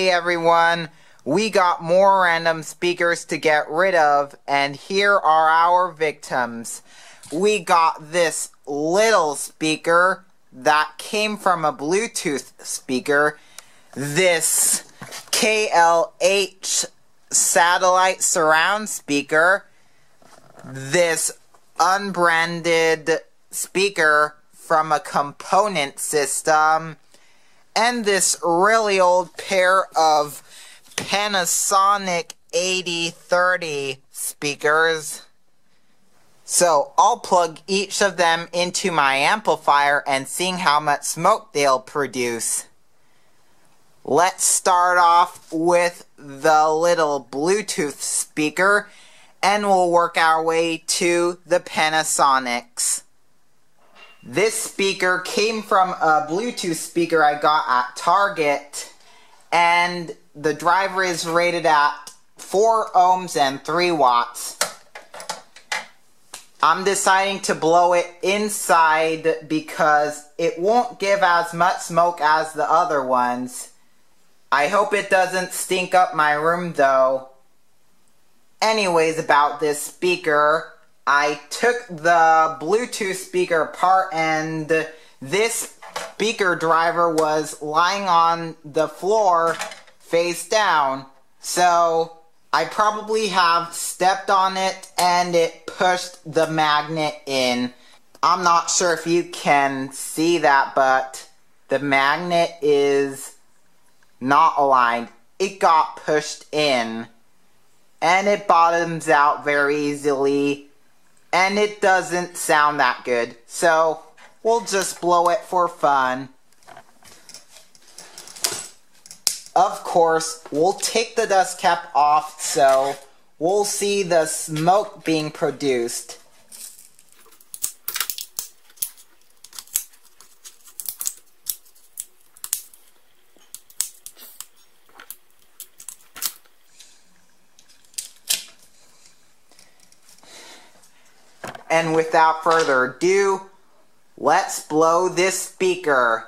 Hey everyone, we got more random speakers to get rid of, and here are our victims. We got this little speaker that came from a Bluetooth speaker, this KLH satellite surround speaker, this unbranded speaker from a component system, and this really old pair of Panasonic 8030 speakers. So I'll plug each of them into my amplifier and see how much smoke they'll produce. Let's start off with the little Bluetooth speaker, and we'll work our way to the Panasonics. This speaker came from a Bluetooth speaker I got at Target, and the driver is rated at 4 ohms and 3 watts. I'm deciding to blow it inside because it won't give as much smoke as the other ones. I hope it doesn't stink up my room though. Anyways, about this speaker, I took the Bluetooth speaker apart and this speaker driver was lying on the floor face down. So I probably have stepped on it and it pushed the magnet in. I'm not sure if you can see that, but the magnet is not aligned. It got pushed in and it bottoms out very easily. And it doesn't sound that good, so we'll just blow it for fun. Of course, we'll take the dust cap off so we'll see the smoke being produced. And without further ado, let's blow this speaker.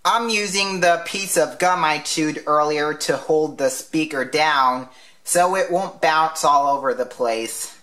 I'm using the piece of gum I chewed earlier to hold the speaker down so it won't bounce all over the place.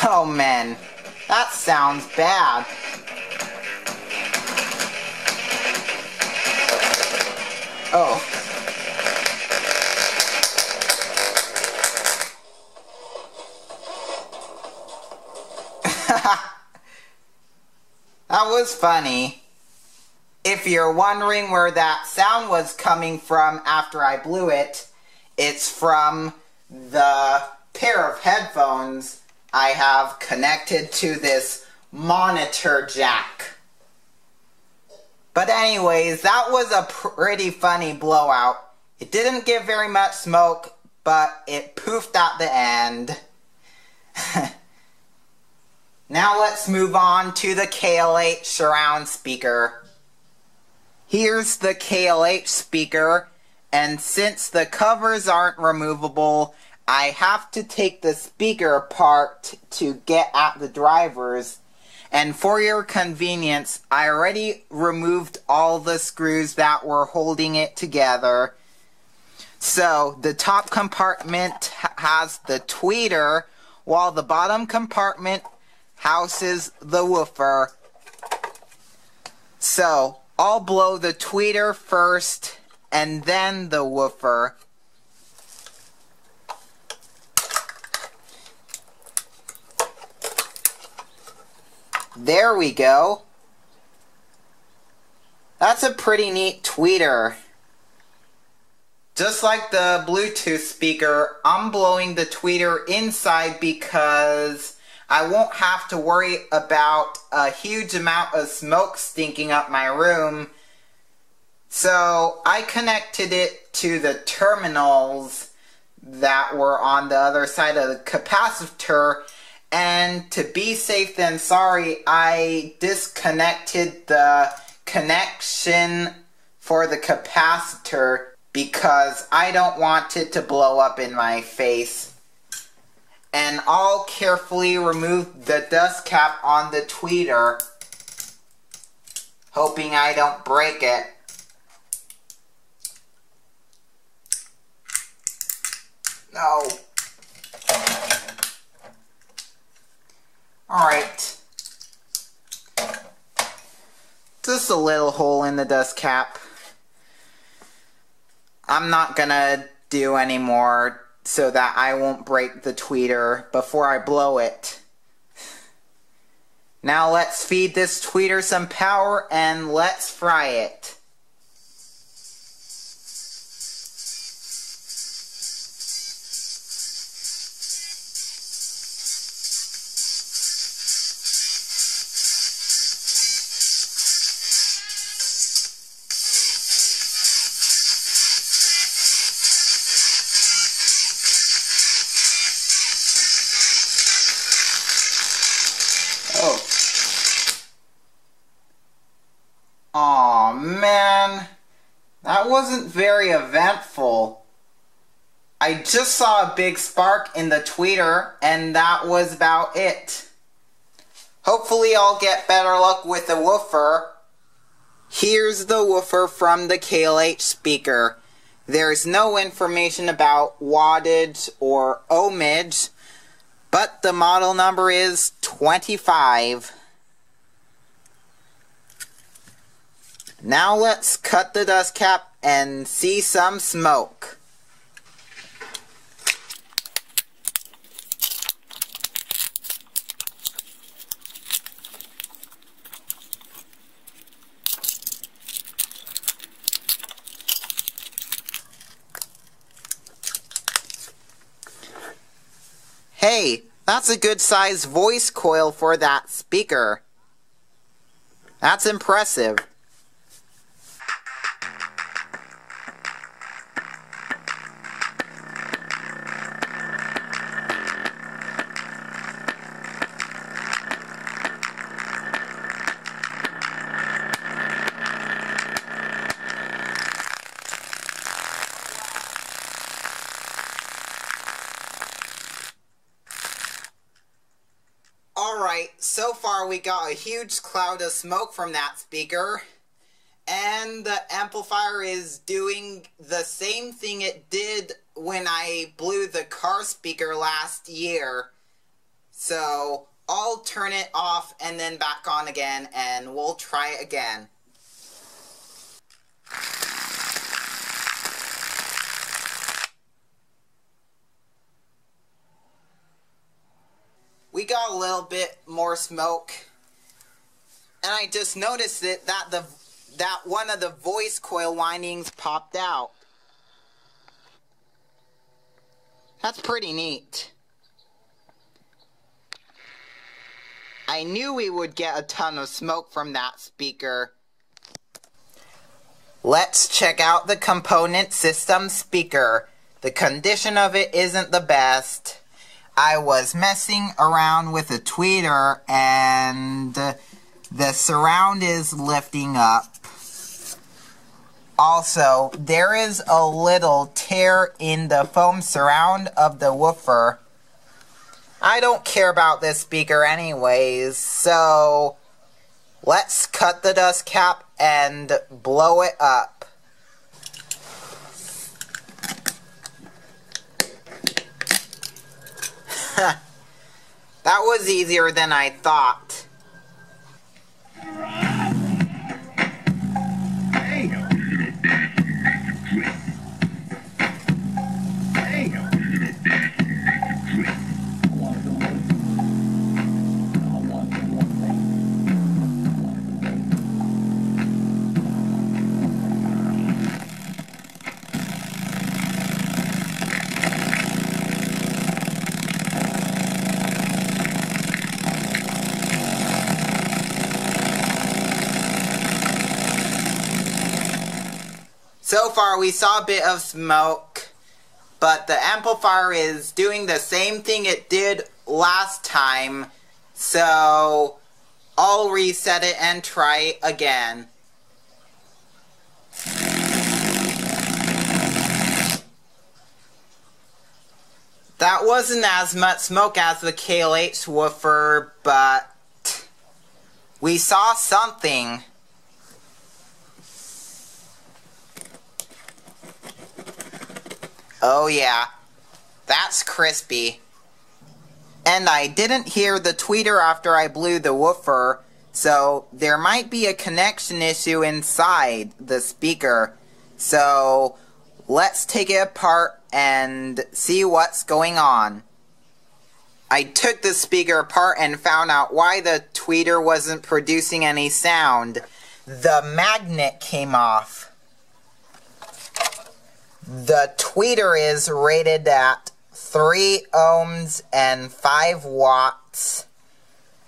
Oh man, that sounds bad. Oh. That was funny. If you're wondering where that sound was coming from after I blew it, it's from the pair of headphones I have connected to this monitor jack. But anyways, that was a pretty funny blowout. It didn't give very much smoke, but it poofed at the end. Now let's move on to the KLH surround speaker. Here's the KLH speaker, and since the covers aren't removable, I have to take the speaker apart to get at the drivers. And for your convenience, I already removed all the screws that were holding it together. So the top compartment has the tweeter, while the bottom compartment houses the woofer. So I'll blow the tweeter first and then the woofer. There we go. That's a pretty neat tweeter. Just like the Bluetooth speaker, I'm blowing the tweeter inside because I won't have to worry about a huge amount of smoke stinking up my room. So I connected it to the terminals that were on the other side of the capacitor, and to be safe than sorry, I disconnected the connection for the capacitor because I don't want it to blow up in my face. And I'll carefully remove the dust cap on the tweeter, hoping I don't break it. No. Alright. Just a little hole in the dust cap. I'm not gonna do any more so that I won't break the tweeter before I blow it. Now let's feed this tweeter some power and let's fry it. Oh. Aw, man. That wasn't very eventful. I just saw a big spark in the tweeter, and that was about it. Hopefully I'll get better luck with the woofer. Here's the woofer from the KLH speaker. There's no information about wattage or ohmage, but the model number is 25. Now let's cut the dust cap and see some smoke. Hey, that's a good-sized voice coil for that speaker. That's impressive. Alright, so far we got a huge cloud of smoke from that speaker, and the amplifier is doing the same thing it did when I blew the car speaker last year. So I'll turn it off and then back on again, and we'll try it again. We got a little bit more smoke, and I just noticed that one of the voice coil windings popped out. That's pretty neat. I knew we would get a ton of smoke from that speaker. Let's check out the component system speaker. The condition of it isn't the best. I was messing around with a tweeter and the surround is lifting up. Also, there is a little tear in the foam surround of the woofer. I don't care about this speaker anyways, so let's cut the dust cap and blow it up. That was easier than I thought. So far we saw a bit of smoke, but the amplifier is doing the same thing it did last time, so I'll reset it and try again. That wasn't as much smoke as the KLH woofer, but we saw something. Oh yeah, that's crispy. And I didn't hear the tweeter after I blew the woofer, so there might be a connection issue inside the speaker. So let's take it apart and see what's going on. I took the speaker apart and found out why the tweeter wasn't producing any sound. The magnet came off. The tweeter is rated at 3 ohms and 5 watts.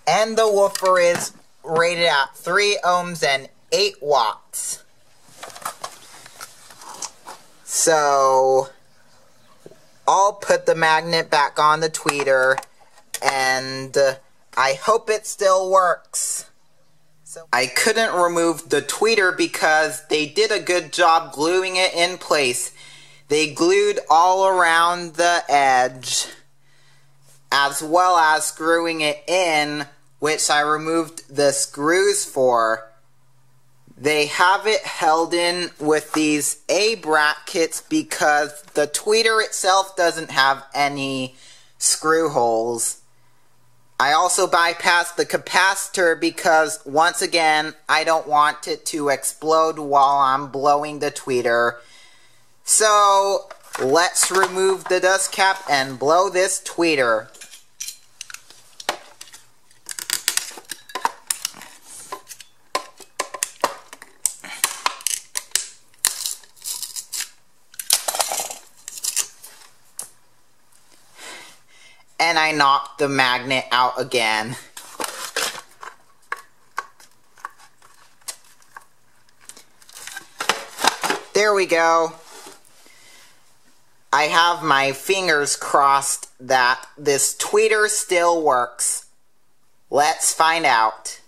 And the woofer is rated at 3 ohms and 8 watts. So I'll put the magnet back on the tweeter, and I hope it still works. So I couldn't remove the tweeter because they did a good job gluing it in place. They glued all around the edge, as well as screwing it in, which I removed the screws for. They have it held in with these A brackets because the tweeter itself doesn't have any screw holes. I also bypassed the capacitor because, once again, I don't want it to explode while I'm blowing the tweeter. So, let's remove the dust cap and blow this tweeter. And I knocked the magnet out again. There we go. I have my fingers crossed that this tweeter still works. Let's find out.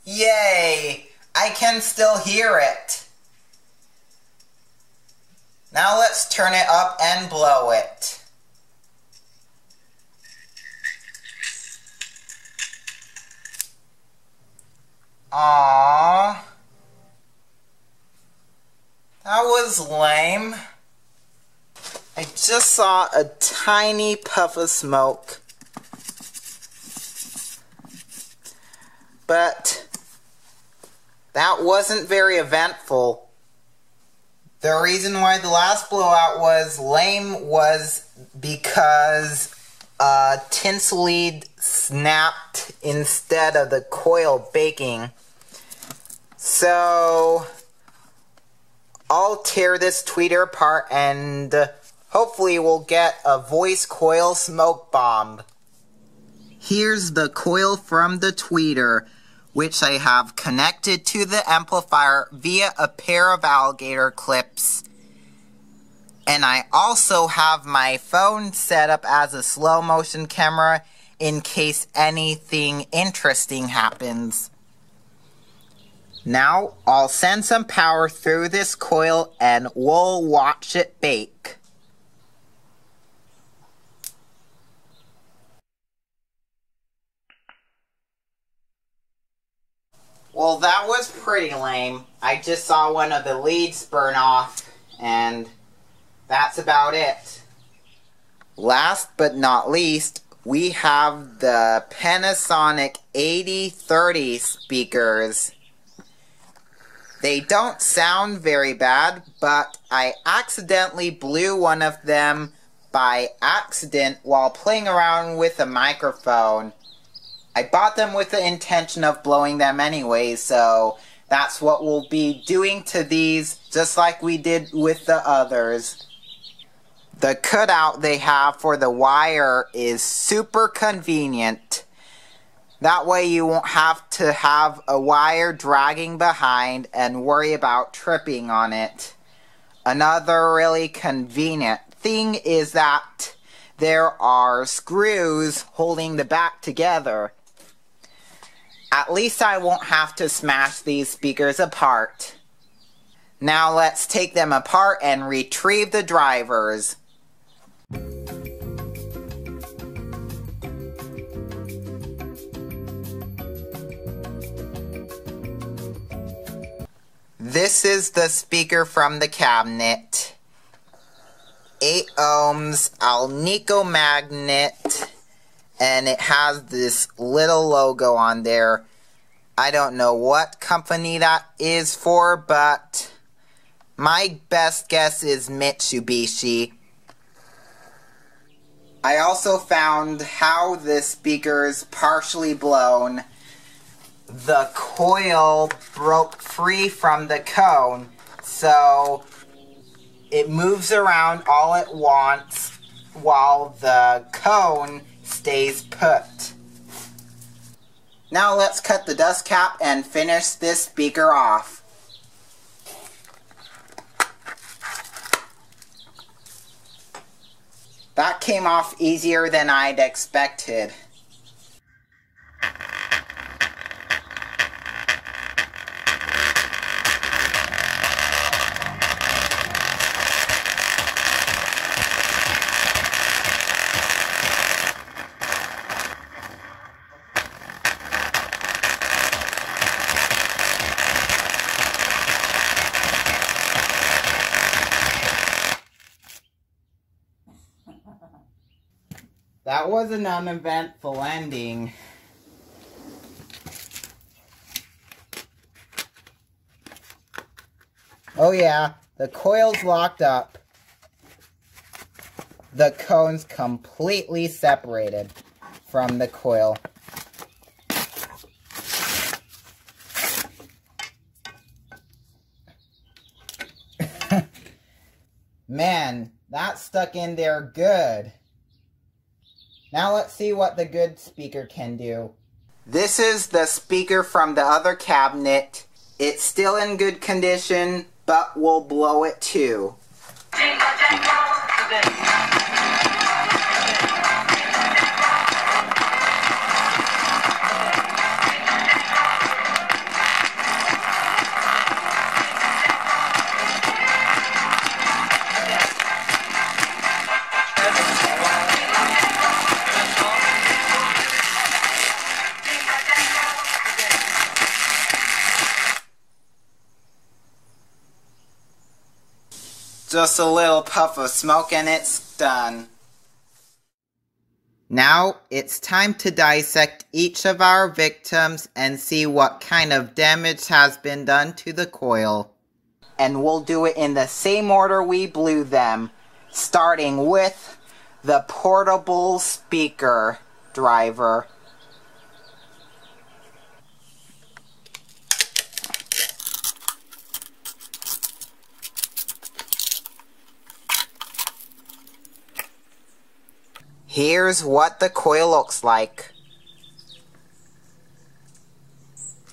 Yay! I can still hear it. Now let's turn it up and blow it. Aww. That was lame. I just saw a tiny puff of smoke. But that wasn't very eventful. The reason why the last blowout was lame was because a tinsel lead snapped instead of the coil baking. So I'll tear this tweeter apart and hopefully we'll get a voice coil smoke bomb. Here's the coil from the tweeter, which I have connected to the amplifier via a pair of alligator clips. And I also have my phone set up as a slow motion camera in case anything interesting happens. Now I'll send some power through this coil and we'll watch it bake. Well, that was pretty lame. I just saw one of the leads burn off, and that's about it. Last but not least, we have the Panasonic 8030 speakers. They don't sound very bad, but I accidentally blew one of them by accident while playing around with a microphone. I bought them with the intention of blowing them anyway, so that's what we'll be doing to these, just like we did with the others. The cutout they have for the wire is super convenient. That way you won't have to have a wire dragging behind and worry about tripping on it. Another really convenient thing is that there are screws holding the back together. At least I won't have to smash these speakers apart. Now let's take them apart and retrieve the drivers. This is the speaker from the cabinet. 8 ohms Alnico magnet, and it has this little logo on there. I don't know what company that is for, but my best guess is Mitsubishi. I also found how this speaker's partially blown. The coil broke free from the cone, so it moves around all at once while the cone stays put. Now let's cut the dust cap and finish this speaker off. That came off easier than I'd expected. That was an uneventful ending. Oh yeah, the coil's locked up. The cone's completely separated from the coil. Man, that stuck in there good. Now let's see what the good speaker can do. This is the speaker from the other cabinet. It's still in good condition, but we'll blow it too. Just a little puff of smoke and it's done. Now it's time to dissect each of our victims and see what kind of damage has been done to the coil. And we'll do it in the same order we blew them, starting with the portable speaker driver. Here's what the coil looks like.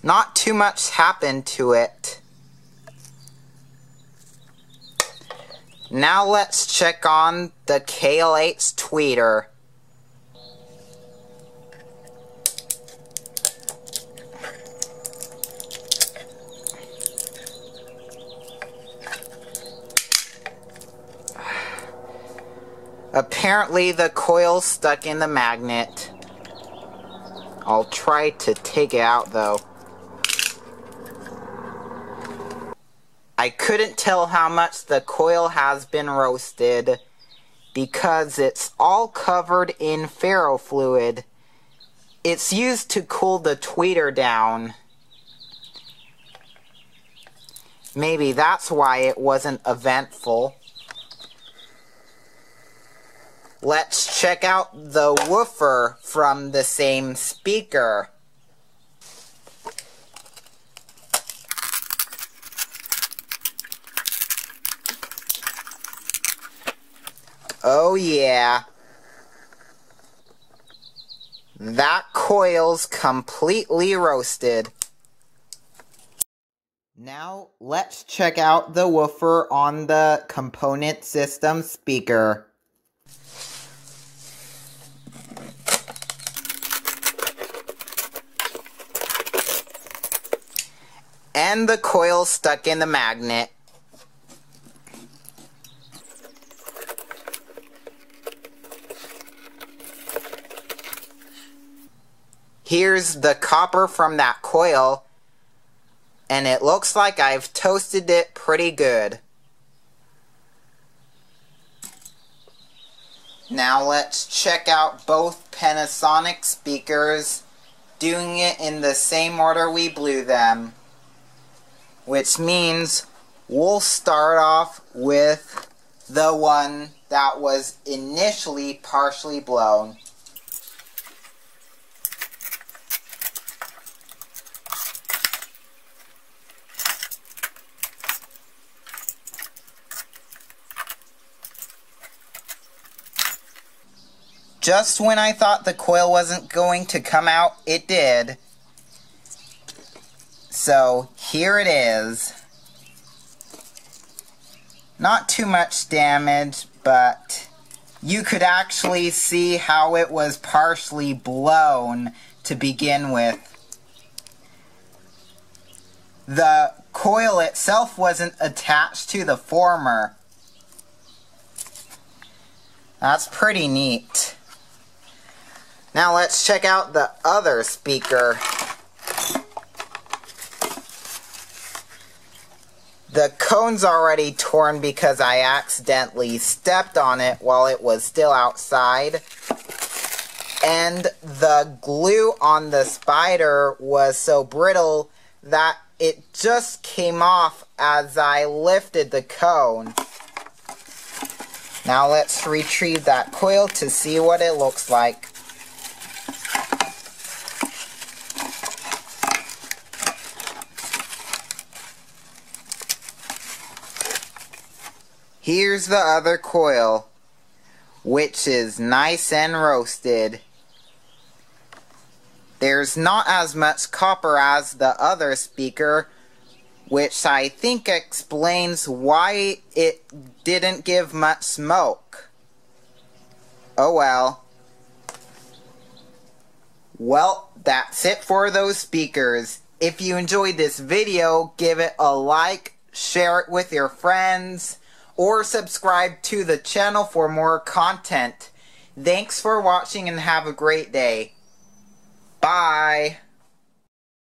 Not too much happened to it. Now let's check on the KL8's tweeter. Apparently the coil's stuck in the magnet. I'll try to take it out though. I couldn't tell how much the coil has been roasted because it's all covered in ferrofluid. It's used to cool the tweeter down. Maybe that's why it wasn't eventful. Let's check out the woofer from the same speaker. Oh yeah. That coil's completely roasted. Now let's check out the woofer on the component system speaker. And the coil stuck in the magnet. Here's the copper from that coil, and it looks like I've toasted it pretty good. Now let's check out both Panasonic speakers, doing it in the same order we blew them. Which means we'll start off with the one that was initially partially blown. Just when I thought the coil wasn't going to come out, it did. So, here it is. Not too much damage, but you could actually see how it was partially blown to begin with. The coil itself wasn't attached to the former. That's pretty neat. Now let's check out the other speaker. The cone's already torn because I accidentally stepped on it while it was still outside. And the glue on the spider was so brittle that it just came off as I lifted the cone. Now let's retrieve that coil to see what it looks like. Here's the other coil, which is nice and roasted. There's not as much copper as the other speaker, which I think explains why it didn't give much smoke. Oh well. Well, that's it for those speakers. If you enjoyed this video, give it a like, share it with your friends, or subscribe to the channel for more content. Thanks for watching and have a great day. Bye.